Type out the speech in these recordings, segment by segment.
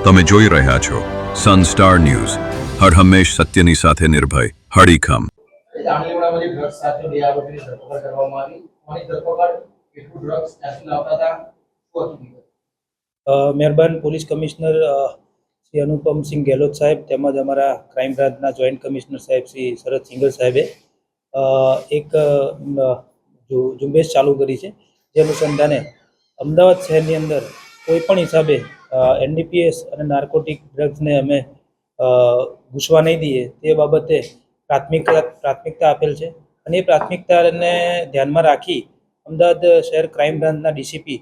તમે જોઈ રહ્યા છો સનસ્ટાર ન્યૂઝ હર હંમેશ સત્યની સાથે નિર્ભય હડીખમ દાણીલીમડામાં જે ડ્રગ્સ સાથે બે આરોપીની ધરપકડ કરવામાં આવી. કોની ધરપકડ, કેટલું ડ્રગ્સ ત્યાંથી લાવતા હતા, શું હતું વિગત? મહેરબાન પોલીસ કમિશનર શ્રી અનુપમસિંહ ગેહલોત સાહેબ તેમજ અમારા ક્રાઇમ બ્રાન્ચના જોઈન્ટ કમિશનર સાહેબ શ્રી શરદ સિંઘલ સાહેબે એક ઝુંબેશ ચાલુ કરી છે. જે અનુસંધાને અમદાવાદ શહેરની અંદર કોઈપણ હિસાબે એનડીપીએસ અને નાર્કોટિક ડ્રગ્સને અમે ઘૂસવા નહીં દઈએ તે બાબતે પ્રાથમિકતા આપેલ છે. અને એ પ્રાથમિકતાને ધ્યાનમાં રાખી અમદાવાદ શહેર ક્રાઇમ બ્રાન્ચના ડીસીપી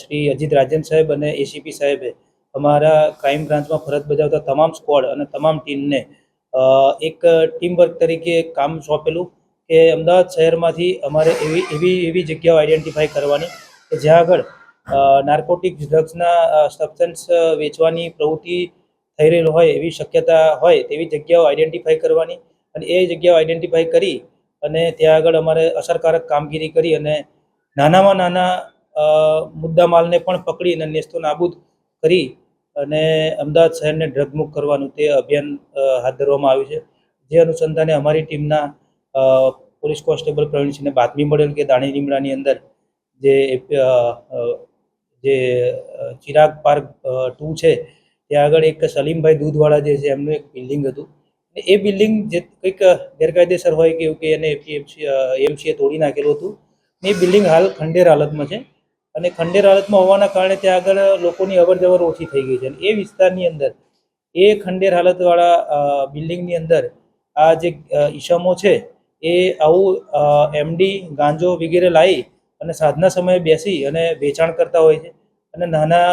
શ્રી અજીત રાજન સાહેબ અને એસીપી સાહેબે અમારા ક્રાઇમ બ્રાન્ચમાં ફરજ બજાવતા તમામ સ્ક્વોડ અને તમામ ટીમને એક ટીમ વર્ક તરીકે કામ સોંપેલું કે અમદાવાદ શહેરમાંથી અમારે એવી જગ્યાઓ આઈડેન્ટિફાઈ કરવાની કે જ્યાં આગળ નાર્કોટિક ડ્રગ્સના સબસ્ટન્સ વેચવાની પ્રવૃત્તિ થઈ રહેલ હોય એવી શક્યતા હોય તેવી જગ્યાઓ આઈડેન્ટિફાઈ કરવાની અને એ જગ્યાઓ આઈડેન્ટિફાઈ કરી અને ત્યાં આગળ અમારે અસરકારક કામગીરી કરી અને નાનામાં નાના મુદ્દા માલને પણ પકડીને નેસ્તો નાબૂદ કરી અને અમદાવાદ શહેરને ડ્રગમુક્ત કરવાનું તે અભિયાન હાથ ધરવામાં આવ્યું છે. જે અનુસંધાને અમારી ટીમના પોલીસ કોન્સ્ટેબલ પ્રવીણસિંહને બાતમી મળેલ કે દાણીલીમડાની અંદર જે ચિરાગ પાર્ક 2 છે ત્યાં આગળ એક સલીમભાઈ દૂધવાળા જે છે એમનું એક બિલ્ડિંગ હતું. એ બિલ્ડિંગ જે કંઈક ગેરકાયદેસર હોય કે એવું કે એને એમસીએ તોડી નાખેલું હતું. એ બિલ્ડિંગ હાલ ખંડેર હાલતમાં છે અને ખંડેર હાલતમાં હોવાના કારણે ત્યાં આગળ લોકોની અવરજવર ઓછી થઈ ગઈ છે. અને એ વિસ્તારની અંદર એ ખંડેર હાલતવાળા બિલ્ડિંગની અંદર આ જે ઈસમો છે એ આવું એમડી ગાંજો વગેરે લાવી અને સાંજના સમયે બેસી અને વેચાણ કરતા હોય છે. અને નાના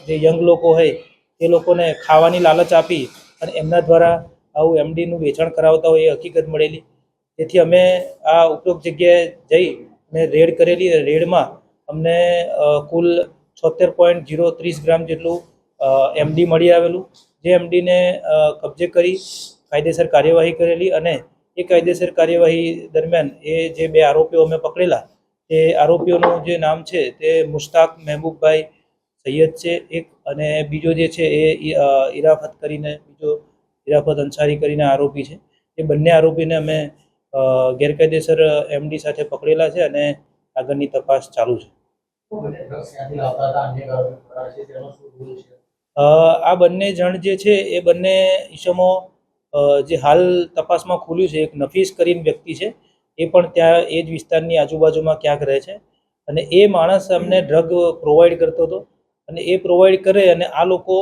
જે યંગ લોકો હોય એ લોકોને ખાવાની લાલચ આપી અને એમના દ્વારા આવું એમડીનું વેચાણ કરાવતા હોય એ હકીકત મળેલી. તેથી અમે આ ઉપરોક્ત જગ્યાએ જઈ અને રેડ કરેલી. રેડમાં અમને કુલ 76.030 ગ્રામ જેટલું એમડી મળી આવેલું. જે એમડીને કબજે કરી કાયદેસર કાર્યવાહી કરેલી અને એ કાયદેસર કાર્યવાહી દરમિયાન એ જે બે આરોપીઓ અમે પકડેલા તે આરોપીઓનું જે નામ છે તે મુશ્તાક મહેબૂબભાઈ સૈયદ છે એક, અને બીજો જે છે એ ઇરાફત કરીને બીજો ઇરાફત અંસારી કરીને આરોપી છે. એ બંને આરોપીને અમે ગેરકાયદેસર એમડી સાથે પકડેલા છે અને આગળની તપાસ ચાલુ છે. ડ્રગ્સ ક્યાંથી લાવતા હતા, અન્ય આરોપી ફરાર છે, તેનો શું રોલ છે? આ બંને જણ જે છે એ બંને ઈસમો જે હાલ તપાસમાં ખુલ્યું છે, એક નફીસ કરીને વ્યક્તિ છે એ પણ ત્યાં એ જ વિસ્તારની આજુબાજુમાં ક્યાંક રહે છે. અને એ માણસ અમને ડ્રગ પ્રોવાઈડ કરતો હતો અને એ પ્રોવાઈડ કરે અને આ લોકો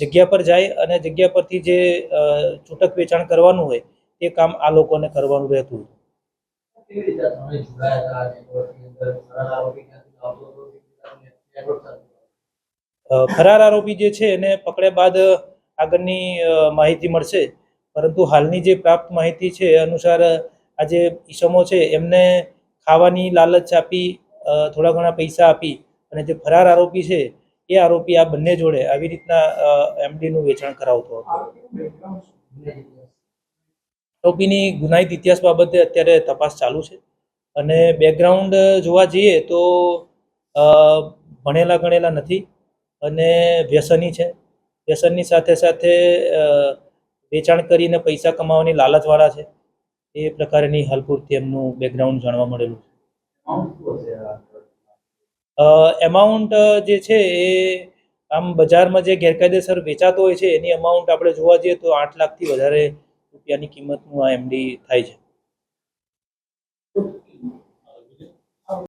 જગ્યા પર જાય અને જગ્યા પરથી જે છૂટક વેચાણ કરવાનું હોય તે કામ આ લોકોને કરવાનું રહેતું હતું. કેવી રીતે તમે જોડાયા હતા નેટવર્કની અંદર? ફરાર આરોપી ક્યાંથી લાવતો હતો, નેટવર્ક સાથે? ફરાર આરોપી જે છે એને પકડ્યા બાદ આગળની માહિતી મળશે, પરંતુ હાલની જે પ્રાપ્ત માહિતી છે એ અનુસાર આ જે ઈસમો છે એમને ખાવાની લાલચ આપી, થોડા ઘણા પૈસા આપી અને જે ફરાર આરોપી છે એ આરોપી આ બંને જોડે આવી રીતના એમડીનું વેચાણ કરાવતો હતો. આરોપીની ગુનાહિત ઇતિહાસ બાબતે અત્યારે તપાસ ચાલુ છે અને બેકગ્રાઉન્ડ જોવા જઈએ તો ભણેલા ગણેલા નથી અને વ્યસની છે. વ્યસનની સાથે સાથે વેચાણ કરીને પૈસા કમાવાની લાલચવાળા છે. એ પ્રકારની હાલ પૂરતી એમનું બેકગ્રાઉન્ડ જાણવા મળેલું છે. એમાઉન્ટ જે છે એ આમ બજારમાં જે ગેરકાયદેસર વેચાતો હોય છે એની અમાઉન્ટ આપણે જોવા જઈએ તો 8 લાખથી વધારે રૂપિયાની કિંમતનું આ એમડી થાય છે.